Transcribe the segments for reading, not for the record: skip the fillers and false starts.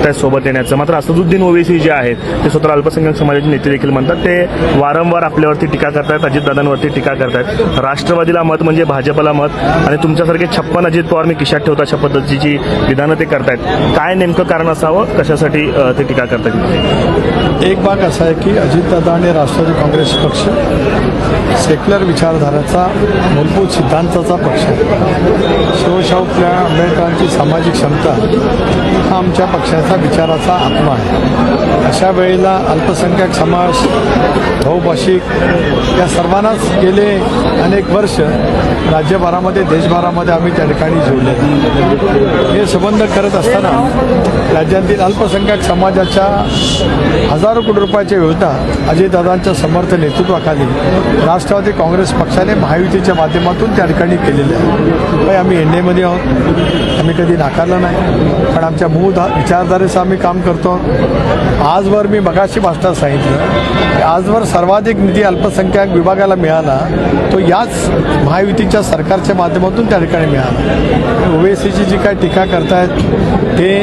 आहेत सोबत येण्याचं. मात्र असदुद्दीन ओवेसी जे आहेत ते स्वतः अल्पसंख्याक समाजाचे नेते देखील म्हणतात, ते वारंवार आपल्यावरती टीका करतायत, अजितदादांवरती टीका करतायत. राष्ट्रवादीला मत म्हणजे भाजपला मत, आणि तुमच्यासारखे 56 अजित पवार मी खिशात ठेवतो अशा पद्धतीची विधानं ते करतायत. काय नेमकं कारण असावं, कशासाठी ते टीका करतात? एक भाग असा आहे की अजितदादा आणि राष्ट्रवादी काँग्रेस पक्ष सेक्युलर विचारधाराचा मूलभूत सिद्धांताचा पक्ष आहे. शिवशाहू फुले आंबेडकरांची सामाजिक क्षमता हा आमच्या पक्षाचा विचाराचा आत्मा आहे. अशा वेळेला अल्पसंख्याक समाज, बहुभाषिक या सर्वांनाच गेले अनेक वर्ष राज्यभरामध्ये देशभरामध्ये आम्ही त्या ठिकाणी जोडले. हे संबंध करत असताना राज्यातील अल्पसंख्याक समाजाच्या हजारो कोटी रुपयाच्या योजना अजितदादांच्या समर्थ नेतृत्वाखाली राष्ट्रवादी काँग्रेस पक्षाने महायुतीच्या माध्यमातून त्या ठिकाणी केलेले आहे. आम्ही एनडीएमध्ये आहोत, आम्ही कधी नाकारलं नाही, पण आमच्या मूळ विचारधारेचं आम्ही काम करतो. आजवर मी मगाशी भाषणात सांगितलं की आजवर सर्वाधिक निधी अल्पसंख्याक विभागाला मिळाला तो याच महायुतीच्या सरकारच्या माध्यमातून त्या ठिकाणी मिळाला. ओवेसीची जी काय टीका करतायत ते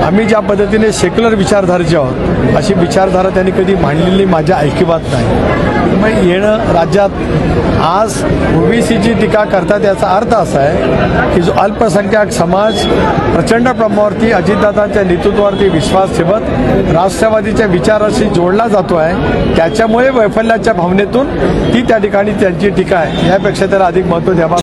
आम्ही ज्या पद्धतीने सेक्युलर विचारधारेचे आहोत अशी विचारधारा त्यांनी कधी मांडलेली माझ्या ऐकिवात नाही. मग येणं राज्यात आज ओबीसीची टीका करतात याचा अर्थ असा आहे की जो अल्पसंख्याक समाज प्रचंड प्रमाणावरती अजितदादांच्या नेतृत्वावरती विश्वास ठेवत राष्ट्रवादीच्या विचाराशी जोडला जातो आहे, त्याच्यामुळे वैफल्याच्या भावनेतून ती त्या ठिकाणी त्यांची टीका आहे. यापेक्षा त्याला अधिक महत्त्व द्यावा.